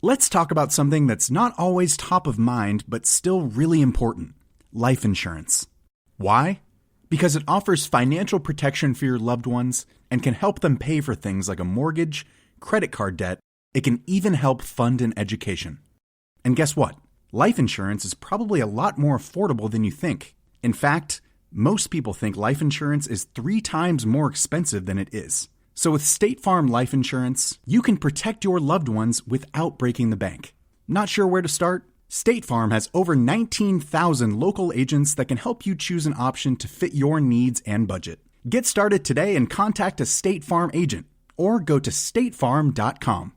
Let's talk about something that's not always top of mind, but still really important: life insurance. Why? Because it offers financial protection for your loved ones and can help them pay for things like a mortgage, credit card debt. It can even help fund an education. And guess what? Life insurance is probably a lot more affordable than you think. In fact, most people think life insurance is 3 times more expensive than it is. So with State Farm Life Insurance, you can protect your loved ones without breaking the bank. Not sure where to start? State Farm has over 19,000 local agents that can help you choose an option to fit your needs and budget. Get started today and contact a State Farm agent or go to statefarm.com.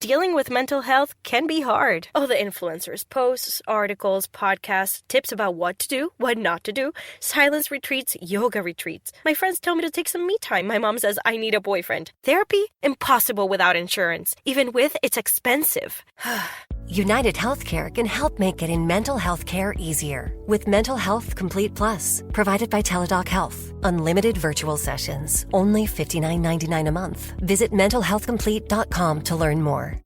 Dealing with mental health can be hard. All the influencers' posts, articles, podcasts, tips about what to do, what not to do, silence retreats, yoga retreats. My friends tell me to take some me time. My mom says I need a boyfriend. Therapy? Impossible without insurance. Even with, it's expensive. United Healthcare can help make getting mental health care easier. With Mental Health Complete Plus, provided by Teladoc Health. Unlimited virtual sessions, only $59.99 a month. Visit mentalhealthcomplete.com to learn more.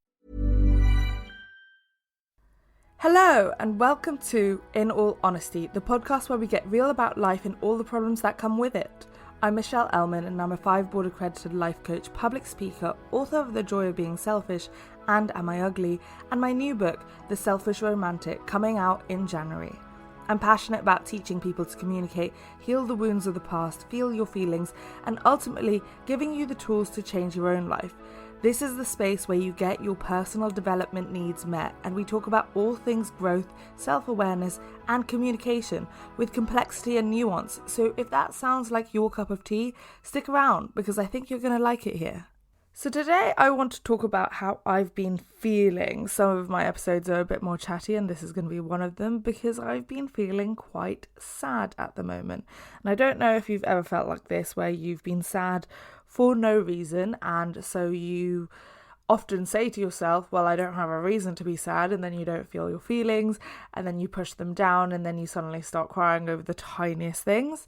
Hello and welcome to In All Honesty, the podcast where we get real about life and all the problems that come with it. I'm Michelle Ellman and I'm a 5-board accredited life coach, public speaker, author of The Joy of Being Selfish and Am I Ugly, and my new book, The Selfish Romantic, coming out in January. I'm passionate about teaching people to communicate, heal the wounds of the past, feel your feelings, and ultimately giving you the tools to change your own life. This is the space where you get your personal development needs met, and we talk about all things growth, self-awareness, and communication with complexity and nuance. So if that sounds like your cup of tea, stick around because I think you're going to like it here. So today I want to talk about how I've been feeling. Some of my episodes are a bit more chatty and this is going to be one of them because I've been feeling quite sad at the moment. And I don't know if you've ever felt like this where you've been sad for no reason and so you often say to yourself, well, I don't have a reason to be sad, and then you don't feel your feelings and then you push them down and then you suddenly start crying over the tiniest things.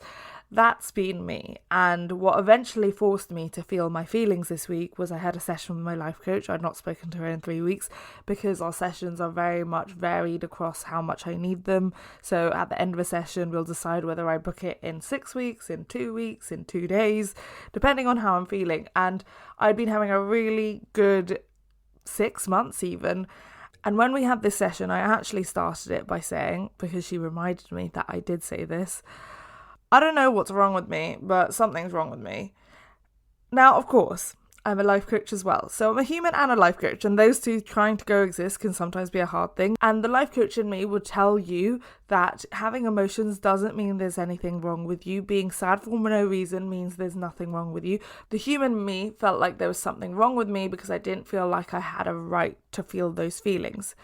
That's been me, and what eventually forced me to feel my feelings this week was I had a session with my life coach. I'd not spoken to her in 3 weeks because our sessions are very much varied across how much I need them. So at the end of a session, we'll decide whether I book it in 6 weeks, in 2 weeks, in 2 days, depending on how I'm feeling. And I'd been having a really good 6 months even. And when we had this session, I actually started it by saying, because she reminded me that I did say this, I don't know what's wrong with me, but something's wrong with me. Now, of course, I'm a life coach as well. So I'm a human and a life coach, and those two trying to coexist can sometimes be a hard thing. And the life coach in me would tell you that having emotions doesn't mean there's anything wrong with you. Being sad for no reason means there's nothing wrong with you. The human me felt like there was something wrong with me because I didn't feel like I had a right to feel those feelings.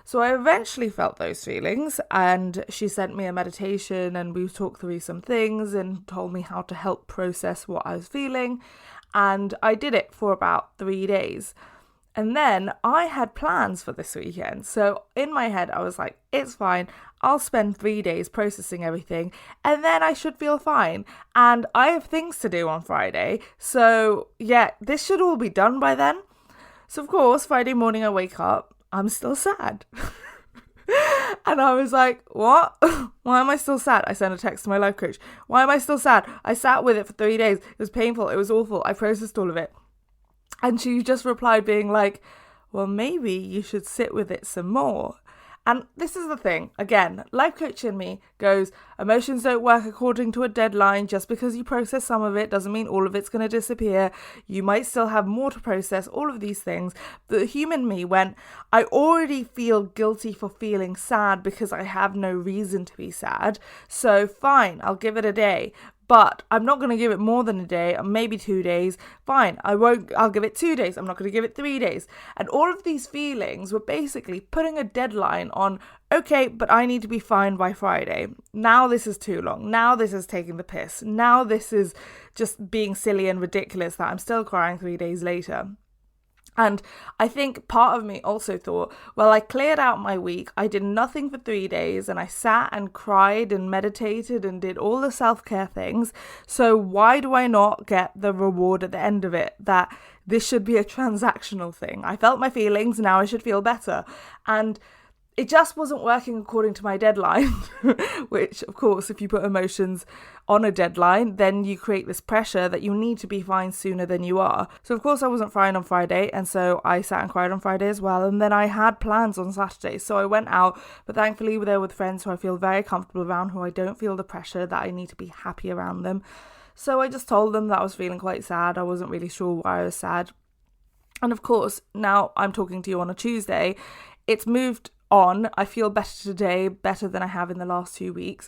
So I eventually felt those feelings, and she sent me a meditation and we talked through some things and told me how to help process what I was feeling, and I did it for about 3 days. And then I had plans for this weekend. So in my head, I was like, it's fine. I'll spend 3 days processing everything and then I should feel fine. And I have things to do on Friday. So yeah, this should all be done by then. So of course, Friday morning I wake up, I'm still sad. And I was like, what? Why am I still sad? I sent a text to my life coach. Why am I still sad? I sat with it for 3 days. It was painful. It was awful. I processed all of it. And she just replied being like, well, maybe you should sit with it some more. And this is the thing, again, life coach in me goes, emotions don't work according to a deadline. Just because you process some of it doesn't mean all of it's going to disappear. You might still have more to process, all of these things. The human me went, I already feel guilty for feeling sad because I have no reason to be sad. So fine, I'll give it a day. But I'm not going to give it more than a day, or maybe 2 days. Fine, I'll give it 2 days. I'm not going to give it 3 days. And all of these feelings were basically putting a deadline on, okay, but I need to be fine by Friday. Now this is too long. Now this is taking the piss. Now this is just being silly and ridiculous that I'm still crying 3 days later. And I think part of me also thought, well, I cleared out my week. I did nothing for 3 days and I sat and cried and meditated and did all the self-care things. So why do I not get the reward at the end of it? That this should be a transactional thing. I felt my feelings, now I should feel better. And it just wasn't working according to my deadline, which, of course, if you put emotions on a deadline, then you create this pressure that you need to be fine sooner than you are. So, of course, I wasn't fine on Friday, and so I sat and cried on Friday as well. And then I had plans on Saturday, so I went out, but thankfully we were there with friends who I feel very comfortable around, who I don't feel the pressure that I need to be happy around them. So I just told them that I was feeling quite sad. I wasn't really sure why I was sad. And of course, now I'm talking to you on a Tuesday. It's moved on. I feel better today, better than I have in the last 2 weeks.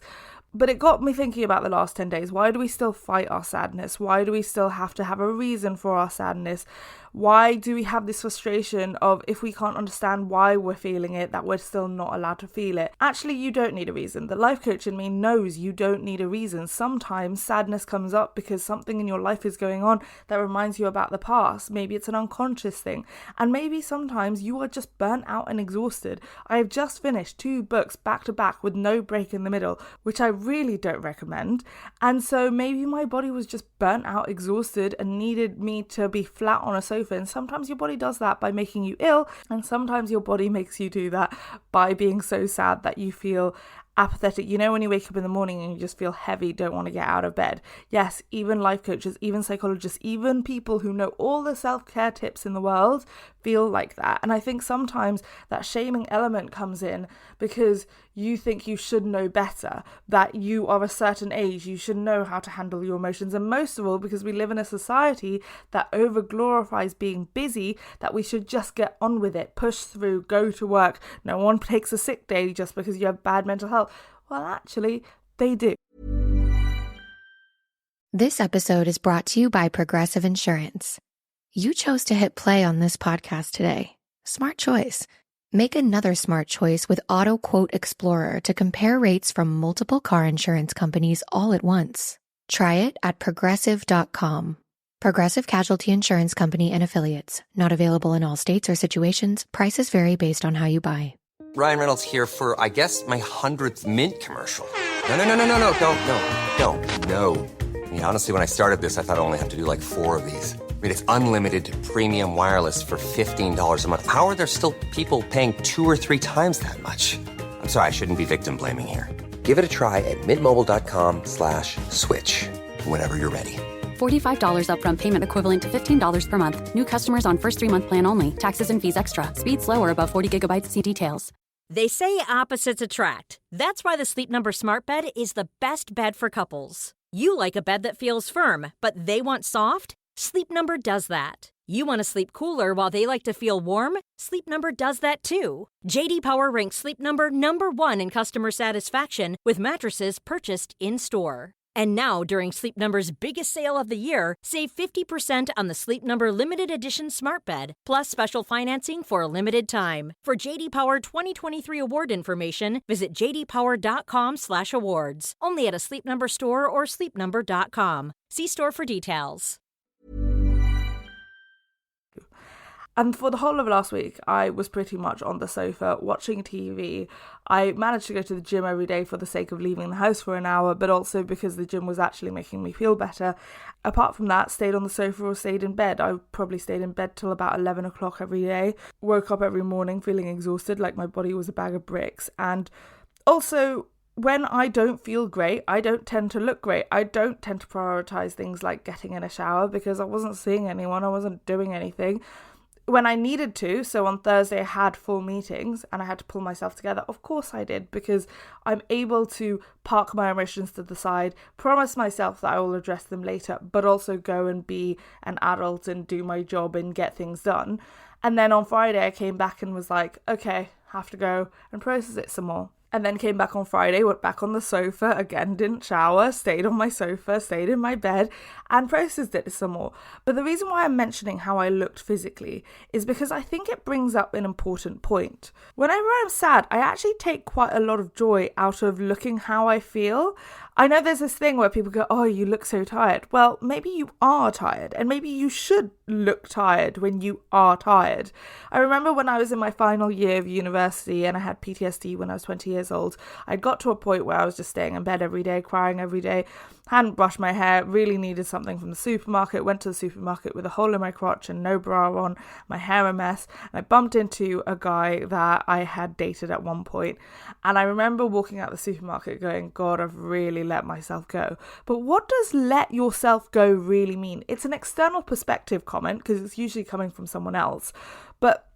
But it got me thinking about the last 10 days. Why do we still fight our sadness? Why do we still have to have a reason for our sadness? Why do we have this frustration of, if we can't understand why we're feeling it, that we're still not allowed to feel it? Actually, you don't need a reason. The life coach in me knows you don't need a reason. Sometimes sadness comes up because something in your life is going on that reminds you about the past. Maybe it's an unconscious thing. And maybe sometimes you are just burnt out and exhausted. I have just finished 2 books back to back with no break in the middle, which I really don't recommend. And so maybe my body was just burnt out, exhausted, and needed me to be flat on a sofa. And sometimes your body does that by making you ill, and sometimes your body makes you do that by being so sad that you feel apathetic. You know, when you wake up in the morning and you just feel heavy, don't want to get out of bed. Yes, even life coaches, even psychologists, even people who know all the self-care tips in the world feel like that. And I think sometimes that shaming element comes in because you think you should know better, that you are a certain age, you should know how to handle your emotions. And most of all, because we live in a society that over glorifies being busy, that we should just get on with it, push through, go to work. No one takes a sick day just because you have bad mental health. Well, actually, they do. This episode is brought to you by Progressive Insurance. You chose to hit play on this podcast today. Smart choice. Make another smart choice with Auto Quote Explorer to compare rates from multiple car insurance companies all at once. Try it at progressive.com. Progressive Casualty Insurance Company and Affiliates. Not available in all states or situations. Prices vary based on how you buy. Ryan Reynolds here for, I guess, my 100th Mint commercial. No. I mean, honestly, when I started this, I thought I only have to do like 4 of these. I mean, it's unlimited premium wireless for $15 a month. How are there still people paying 2 or 3 times that much? I'm sorry, I shouldn't be victim blaming here. Give it a try at mintmobile.com/switch. Whenever you're ready. $45 upfront payment equivalent to $15 per month. New customers on first 3-month plan only. Taxes and fees extra. Speed slower above 40 gigabytes. See details. They say opposites attract. That's why the Sleep Number Smart Bed is the best bed for couples. You like a bed that feels firm, but they want soft? Sleep Number does that. You want to sleep cooler while they like to feel warm? Sleep Number does that too. J.D. Power ranks Sleep Number number 1 in customer satisfaction with mattresses purchased in-store. And now, during Sleep Number's biggest sale of the year, save 50% on the Sleep Number Limited Edition Smart Bed, plus special financing for a limited time. For J.D. Power 2023 award information, visit jdpower.com/awards. Only at a Sleep Number store or sleepnumber.com. See store for details. And for the whole of last week, I was pretty much on the sofa watching TV. I managed to go to the gym every day for the sake of leaving the house for an hour, but also because the gym was actually making me feel better. Apart from that, stayed on the sofa or stayed in bed. I probably stayed in bed till about 11 o'clock every day. Woke up every morning feeling exhausted, like my body was a bag of bricks. And also, when I don't feel great, I don't tend to look great. I don't tend to prioritize things like getting in a shower because I wasn't seeing anyone, I wasn't doing anything. When I needed to, so on Thursday I had full meetings and I had to pull myself together. Of course I did, because I'm able to park my emotions to the side, promise myself that I will address them later, but also go and be an adult and do my job and get things done. And then on Friday I came back and was like, okay, have to go and process it some more. And then came back on Friday, went back on the sofa, again, didn't shower, stayed on my sofa, stayed in my bed, and processed it some more. But the reason why I'm mentioning how I looked physically is because I think it brings up an important point. Whenever I'm sad, I actually take quite a lot of joy out of looking how I feel. I know there's this thing where people go, oh, you look so tired. Well, maybe you are tired, and maybe you should look tired when you are tired. I remember when I was in my final year of university and I had PTSD when I was 20 years old, I got to a point where I was just staying in bed every day, crying every day, hadn't brushed my hair, really needed something from the supermarket, went to the supermarket with a hole in my crotch and no bra on, my hair a mess, and I bumped into a guy that I had dated at one point. And I remember walking out the supermarket going, God, I've really let myself go. But what does let yourself go really mean? It's an external perspective comment because it's usually coming from someone else. But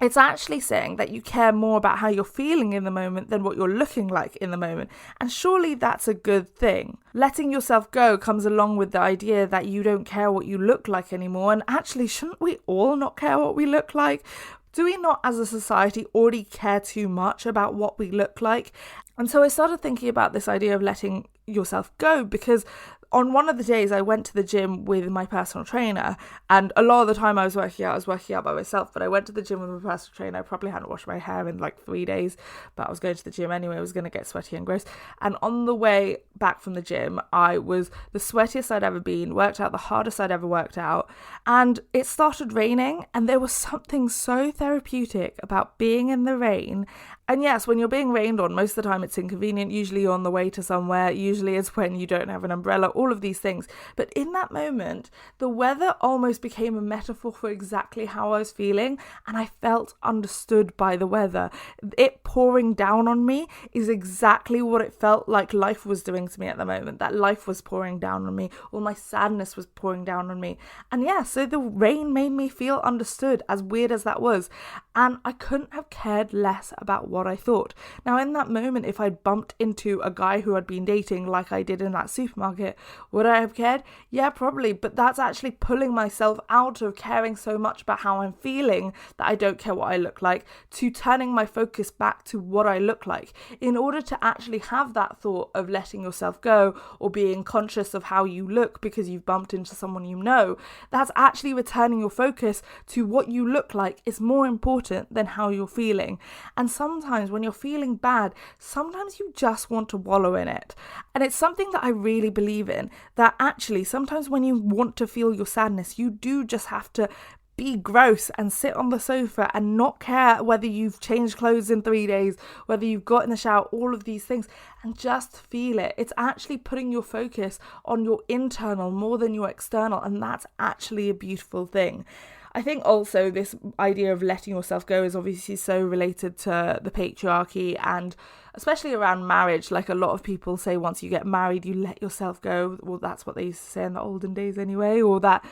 it's actually saying that you care more about how you're feeling in the moment than what you're looking like in the moment. And surely that's a good thing. Letting yourself go comes along with the idea that you don't care what you look like anymore. And actually, shouldn't we all not care what we look like? Do we not as a society already care too much about what we look like? And so I started thinking about this idea of letting yourself go, because on one of the days I went to the gym with my personal trainer, and a lot of the time I was working out by myself, but I went to the gym with my personal trainer. I probably hadn't washed my hair in like 3 days, but I was going to the gym anyway. I was going to get sweaty and gross. And on the way back from the gym, I was the sweatiest I'd ever been, worked out the hardest I'd ever worked out. And it started raining, and there was something so therapeutic about being in the rain. And yes, when you're being rained on, most of the time it's inconvenient. Usually you're on the way to somewhere. Usually it's when you don't have an umbrella, all of these things. But in that moment, the weather almost became a metaphor for exactly how I was feeling. And I felt understood by the weather. It pouring down on me is exactly what it felt like life was doing to me at the moment. That life was pouring down on me. All my sadness was pouring down on me. And yeah, so the rain made me feel understood, as weird as that was. And I couldn't have cared less about what I thought. Now, in that moment, if I'd bumped into a guy who I'd been dating like I did in that supermarket, would I have cared? Yeah, probably. But that's actually pulling myself out of caring so much about how I'm feeling that I don't care what I look like, to turning my focus back to what I look like. In order to actually have that thought of letting yourself go or being conscious of how you look because you've bumped into someone you know, that's actually returning your focus to what you look like is more important than how you're feeling. And sometimes when you're feeling bad, sometimes you just want to wallow in it. And it's something that I really believe in, that actually sometimes when you want to feel your sadness, you do just have to be gross and sit on the sofa and not care whether you've changed clothes in 3 days, whether you've got in the shower, all of these things, and just feel it. It's actually putting your focus on your internal more than your external, and that's actually a beautiful thing. I think also this idea of letting yourself go is obviously so related to the patriarchy, and especially around marriage. Like, a lot of people say once you get married, you let yourself go. Well, that's what they used to say in the olden days anyway. Or that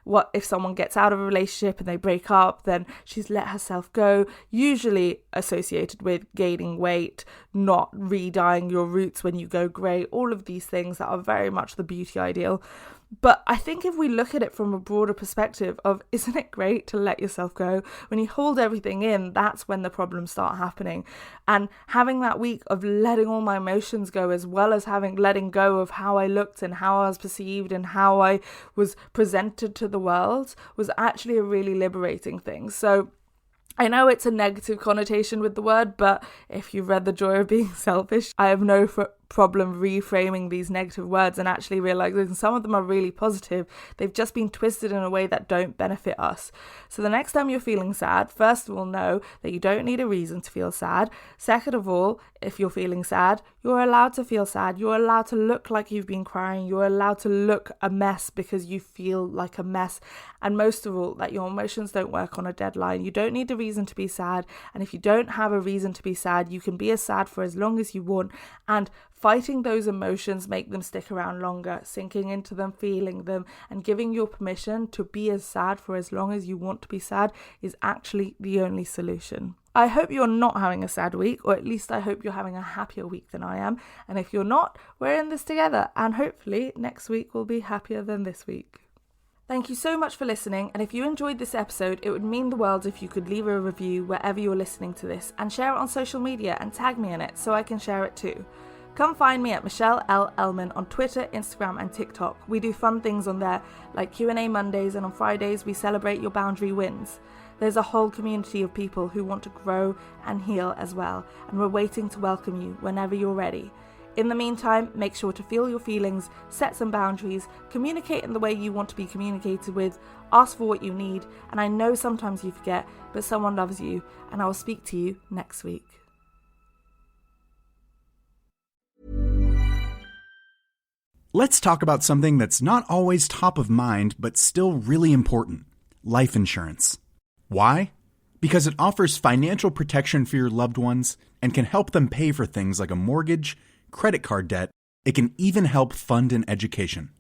what if someone gets out of a relationship and they break up, then she's let herself go. Usually associated with gaining weight, not re-dyeing your roots when you go grey. All of these things that are very much the beauty ideal. But I think if we look at it from a broader perspective of, isn't it great to let yourself go? When you hold everything in, that's when the problems start happening. And having that week of letting all my emotions go, as well as letting go of how I looked and how I was perceived and how I was presented to the world, was actually a really liberating thing. So I know it's a negative connotation with the word, but if you've read The Joy of Being Selfish, I have no problem reframing these negative words and actually realizing some of them are really positive. They've just been twisted in a way that don't benefit us. So the next time you're feeling sad, first of all, know that you don't need a reason to feel sad. Second of all, if you're feeling sad, you're allowed to feel sad. You're allowed to look like you've been crying. You're allowed to look a mess because you feel like a mess. And most of all, that your emotions don't work on a deadline. You don't need a reason to be sad. And if you don't have a reason to be sad, you can be as sad for as long as you want. And fighting those emotions make them stick around longer, sinking into them, feeling them, and giving your permission to be as sad for as long as you want to be sad is actually the only solution. I hope you're not having a sad week, or at least I hope you're having a happier week than I am. And if you're not, we're in this together, and hopefully next week will be happier than this week. Thank you so much for listening, and if you enjoyed this episode, it would mean the world if you could leave a review wherever you're listening to this, and share it on social media and tag me in it so I can share it too. Come find me at Michelle L. Ellman on Twitter, Instagram and TikTok. We do fun things on there like Q&A Mondays, and on Fridays we celebrate your boundary wins. There's a whole community of people who want to grow and heal as well, and we're waiting to welcome you whenever you're ready. In the meantime, make sure to feel your feelings, set some boundaries, communicate in the way you want to be communicated with, ask for what you need, and I know sometimes you forget, but someone loves you, and I will speak to you next week. Let's talk about something that's not always top of mind, but still really important: life insurance. Why? Because it offers financial protection for your loved ones and can help them pay for things like a mortgage, credit card debt. It can even help fund an education.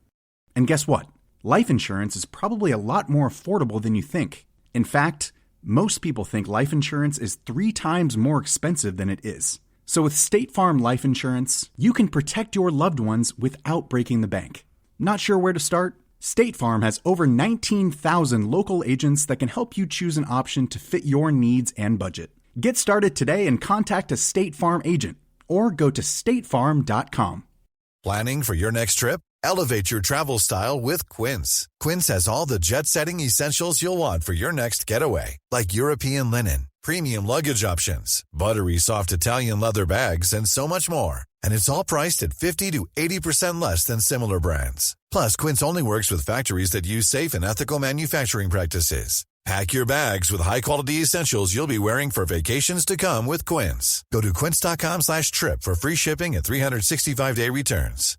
And guess what? Life insurance is probably a lot more affordable than you think. In fact, most people think life insurance is 3 times more expensive than it is. So with State Farm Life Insurance, you can protect your loved ones without breaking the bank. Not sure where to start? State Farm has over 19,000 local agents that can help you choose an option to fit your needs and budget. Get started today and contact a State Farm agent or go to statefarm.com. Planning for your next trip? Elevate your travel style with Quince. Quince has all the jet-setting essentials you'll want for your next getaway, like European linen, premium luggage options, buttery soft Italian leather bags, and so much more. And it's all priced at 50 to 80% less than similar brands. Plus, Quince only works with factories that use safe and ethical manufacturing practices. Pack your bags with high-quality essentials you'll be wearing for vacations to come with Quince. Go to quince.com/trip for free shipping and 365-day returns.